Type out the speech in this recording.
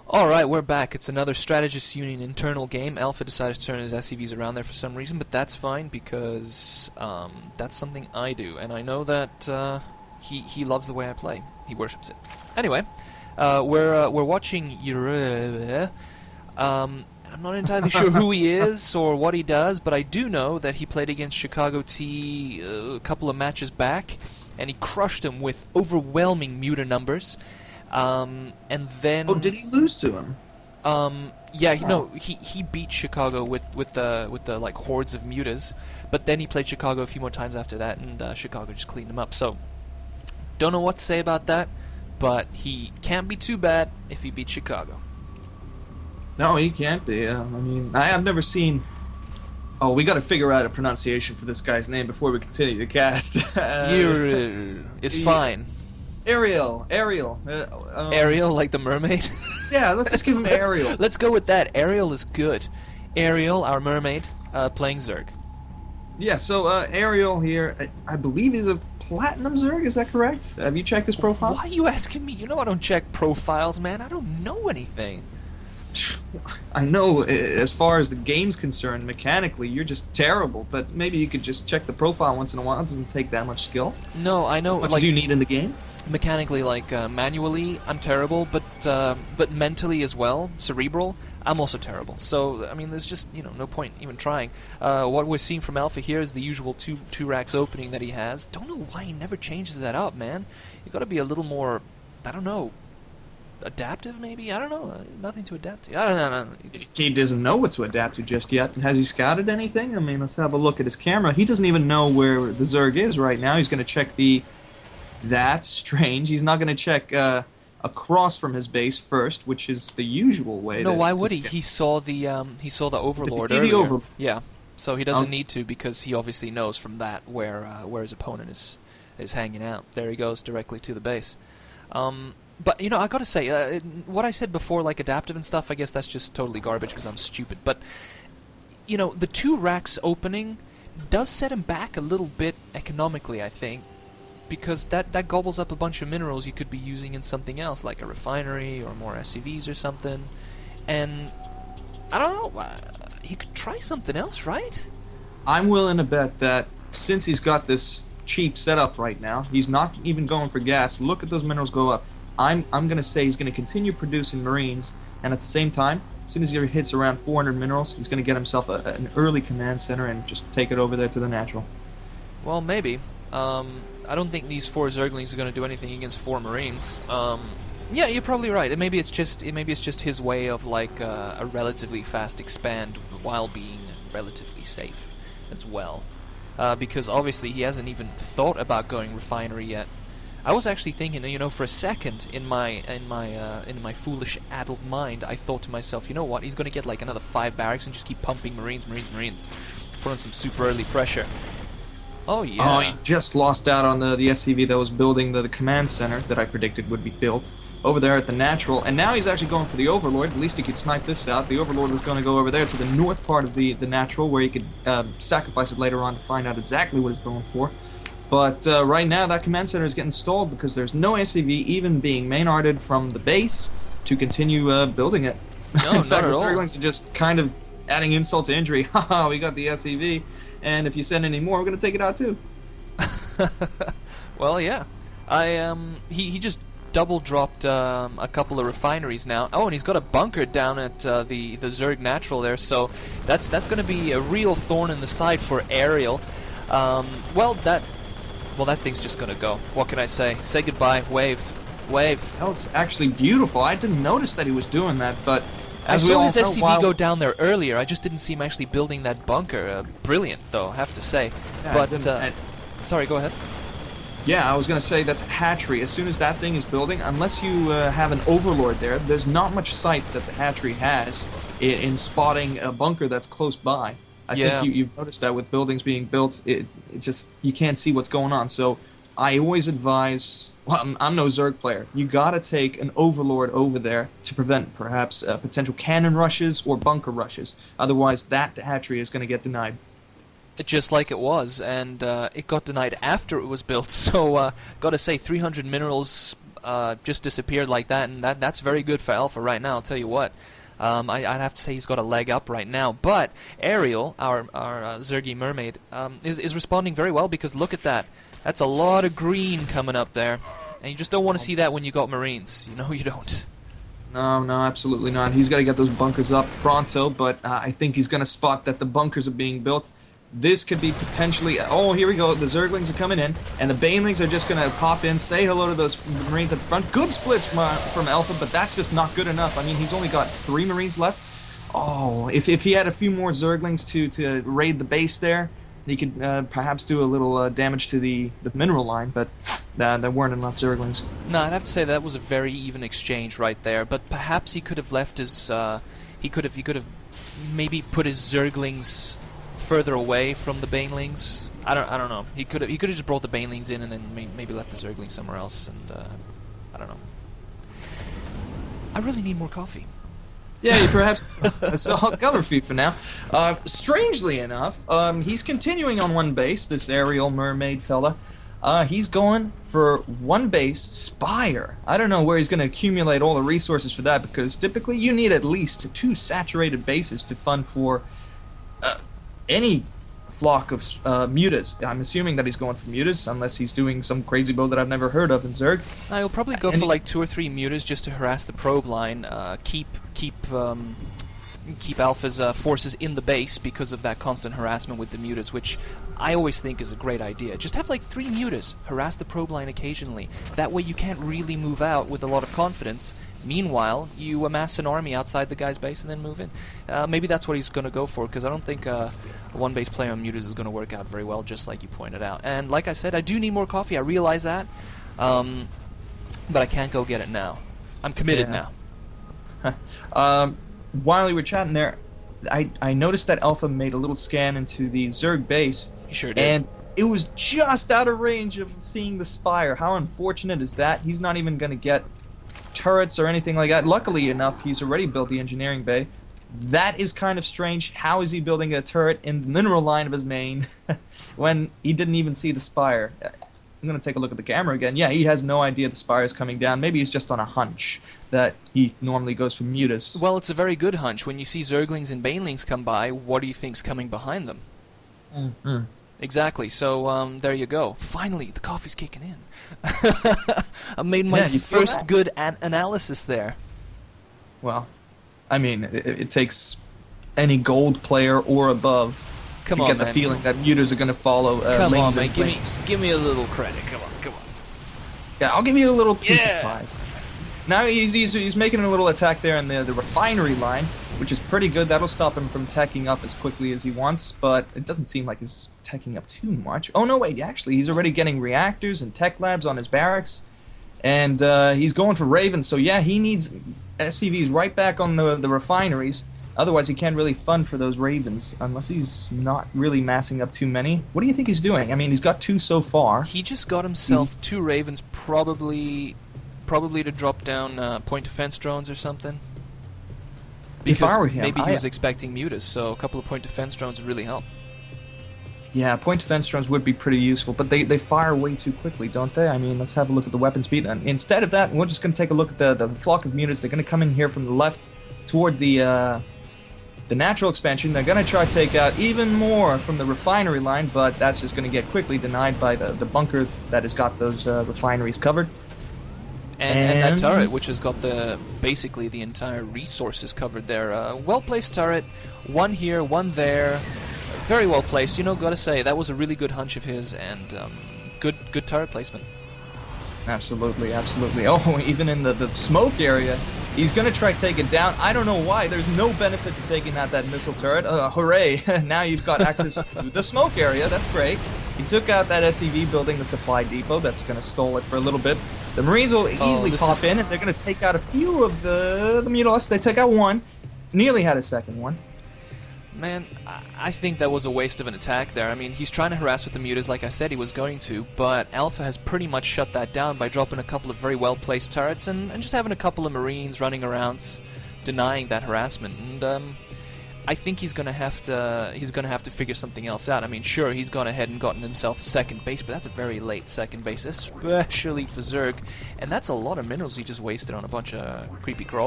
Alright, we're back. It's another Strategist Union internal game. Alpha decided to turn his SCVs around there for some reason, but that's fine because that's something I do, and I know that he loves the way I play. He worships it. Anyway, we're watching Yrael. I'm not entirely sure who he is or what he does, but I do know that he played against Chicago T a couple of matches back, and he crushed him with overwhelming muta numbers. And then... Oh, did he lose to him? Yeah, no, he beat Chicago with the like hordes of mutas, but then he played Chicago a few more times after that, and Chicago just cleaned him up. So, don't know what to say about that, but he can't be too bad if he beats Chicago. No, he can't be. I mean, I have never seen... Oh, we got to figure out a pronunciation for this guy's name before we continue the cast. Yrael is fine. Yrael. Ariel, like the mermaid? Yeah, let's just give him Yrael. Let's go with that. Yrael is good. Yrael, our mermaid, playing Zerg. Yeah, so Yrael here, I believe he's a platinum Zerg, is that correct? Have you checked his profile? Why are you asking me? You know I don't check profiles, man. I don't know anything. I know, as far as the game's concerned, mechanically, you're just terrible, but maybe you could just check the profile once in a while. It doesn't take that much skill. No, I know. As much as you need in the game. Mechanically, like manually, I'm terrible, but mentally as well, cerebral, I'm also terrible. So I mean, there's just no point even trying. What we're seeing from Alpha here is the usual two racks opening that he has. Don't know why he never changes that up, man. You got to be a little more, I don't know, adaptive maybe. I don't know. Nothing to adapt to. I don't know. He doesn't know what to adapt to just yet. Has he scouted anything? I mean, let's have a look at his camera. He doesn't even know where the Zerg is right now. He's going to check the. That's strange. He's not going to check across from his base first, which is the usual way. No, why would he? He saw the Overlord earlier. The Overlord? Yeah, so he doesn't need to because he obviously knows from that where his opponent is hanging out. There he goes directly to the base. But I gotta say, what I said before, like adaptive and stuff, I guess that's just totally garbage because I'm stupid. But the two racks opening does set him back a little bit economically, I think. Because that gobbles up a bunch of minerals you could be using in something else, like a refinery or more SCVs or something. And I don't know, he could try something else, right? I'm willing to bet that since he's got this cheap setup right now, he's not even going for gas. Look at those minerals go up. I'm gonna say he's gonna continue producing Marines, and at the same time, as soon as he hits around 400 minerals, he's gonna get himself an early command center and just take it over there to the natural. Well, maybe. I don't think these 4 Zerglings are going to do anything against 4 Marines. Yeah, you're probably right. Maybe it's just his way of like a relatively fast expand while being relatively safe as well. Because obviously he hasn't even thought about going refinery yet. I was actually thinking, for a second in my foolish addled mind, I thought to myself, you know what? He's going to get like another 5 barracks and just keep pumping Marines, put on some super early pressure. Oh, yeah. Oh, he just lost out on the SCV that was building the command center that I predicted would be built over there at the natural. And now he's actually going for the Overlord. At least he could snipe this out. The Overlord was going to go over there to the north part of the natural where he could sacrifice it later on to find out exactly what he's going for. But right now that command center is getting stalled because there's no SCV even being main-arted from the base to continue building it. No, in fact, not at the all. Zerglings are just kind of adding insult to injury. Haha, we got the SCV. And if you send any more, we're going to take it out too. Well, yeah. He just double dropped a couple of refineries now. Oh, and he's got a bunker down at the Zerg Natural there, so that's going to be a real thorn in the side for Yrael. Well, that thing's just going to go. What can I say? Say goodbye. Wave. That was actually beautiful. I didn't notice that he was doing that, but I as we saw all his know, SCV go down there earlier. I just didn't see him actually building that bunker. Brilliant, though, I have to say. Yeah, but sorry, go ahead. Yeah, I was going to say that the hatchery, as soon as that thing is building, unless you have an Overlord there, there's not much sight that the hatchery has in spotting a bunker that's close by. I think you've noticed that with buildings being built, it just, you can't see what's going on. So I always advise, well, I'm no Zerg player, you gotta take an Overlord over there to prevent perhaps potential cannon rushes or bunker rushes. Otherwise, that hatchery is going to get denied. Just like it was, and it got denied after it was built. So, gotta say, 300 minerals just disappeared like that, and that's very good for Alpha right now, I'll tell you what. I'd have to say he's got a leg up right now. But Yrael, our Zergy mermaid, is responding very well, because look at that. That's a lot of green coming up there. And you just don't want to see that when you got Marines. You know you don't. No, absolutely not. He's got to get those bunkers up pronto, but I think he's going to spot that the bunkers are being built. This could be potentially... Oh, here we go. The Zerglings are coming in, and the Banelings are just going to pop in, say hello to those Marines at the front. Good splits from Alpha, but that's just not good enough. I mean, he's only got 3 Marines left. Oh, if he had a few more Zerglings to raid the base there, he could perhaps do a little damage to the mineral line, but there weren't enough Zerglings. No, I'd have to say that was a very even exchange right there, but perhaps he could have left his... he could have maybe put his Zerglings further away from the Banelings. I don't know. He could have just brought the Banelings in and then maybe left the Zerglings somewhere else. And I don't know. I really need more coffee. Yeah, you perhaps. So I'll cover feed for now. Strangely enough, he's continuing on one base. This Yrael mermaid fella. He's going for one base, Spire. I don't know where he's going to accumulate all the resources for that, because typically you need at least 2 saturated bases to fund for any flock of mutas. I'm assuming that he's going for mutas, unless he's doing some crazy build that I've never heard of in Zerg. He'll probably go for like 2 or 3 mutas just to harass the probe line, keep Alpha's forces in the base because of that constant harassment with the mutas, which I always think is a great idea. Just have like 3 mutas, harass the probe line occasionally. That way you can't really move out with a lot of confidence. Meanwhile, you amass an army outside the guy's base and then move in. Maybe that's what he's going to go for, because I don't think a one-base play on mutas is going to work out very well, just like you pointed out. And like I said, I do need more coffee, I realize that. But I can't go get it now. I'm committed now. While we were chatting there, I noticed that Alpha made a little scan into the Zerg base. He sure did. And it was just out of range of seeing the Spire. How unfortunate is that? He's not even going to get turrets or anything like that. Luckily enough, he's already built the engineering bay. That is kind of strange. How is he building a turret in the mineral line of his main when he didn't even see the Spire? I'm going to take a look at the camera again. Yeah, he has no idea the Spire is coming down. Maybe he's just on a hunch that he normally goes for mutas. Well, it's a very good hunch. When you see Zerglings and Banelings come by, what do you think's coming behind them? Mm-hmm. Exactly. So there you go. Finally, the coffee's kicking in. I made my first good analysis there. Well, I mean, it takes any gold player or above to get the feeling that mutas are going to follow lanes and lanes. Give me a little credit. Come on. Yeah, I'll give you a little piece of pie. Now he's making a little attack there in the refinery line, which is pretty good. That'll stop him from teching up as quickly as he wants, but it doesn't seem like he's teching up too much. Oh, no, wait, actually, he's already getting reactors and tech labs on his barracks, and he's going for Ravens, so yeah, he needs SCVs right back on the refineries. Otherwise, he can't really fund for those Ravens, unless he's not really massing up too many. What do you think he's doing? I mean, he's got 2 so far. He just got himself 2 Ravens, probably to drop down point defense drones or something. Because if I were him, maybe he was expecting mutas, so a couple of point defense drones would really help. Yeah, point defense drones would be pretty useful, but they fire way too quickly, don't they? I mean, let's have a look at the weapon speed. And instead of that, we're just going to take a look at the flock of mutas. They're going to come in here from the left toward the natural expansion. They're going to try to take out even more from the refinery line, but that's just going to get quickly denied by the bunker that has got those refineries covered. And that turret, which has got basically the entire resources covered there. Well-placed turret, one here, one there. Very well placed. You know, gotta say, that was a really good hunch of his, and good turret placement. Absolutely. Oh, even in the smoke area, he's going to try to take it down. I don't know why. There's no benefit to taking out that missile turret. Hooray. Now you've got access to the smoke area. That's great. He took out that SCV building the supply depot. That's going to stall it for a little bit. The Marines will easily pop in, and they're going to take out a few of the Mutalisks. They took out one. Nearly had a second one. Man, I think that was a waste of an attack there. I mean, he's trying to harass with the mutas like I said he was going to, but Alpha has pretty much shut that down by dropping a couple of very well-placed turrets and just having a couple of Marines running around denying that harassment. And I think he's gonna have to figure something else out. I mean, sure, he's gone ahead and gotten himself a second base, but that's a very late second base, especially for Zerg, and that's a lot of minerals he just wasted on a bunch of creepy crawlers.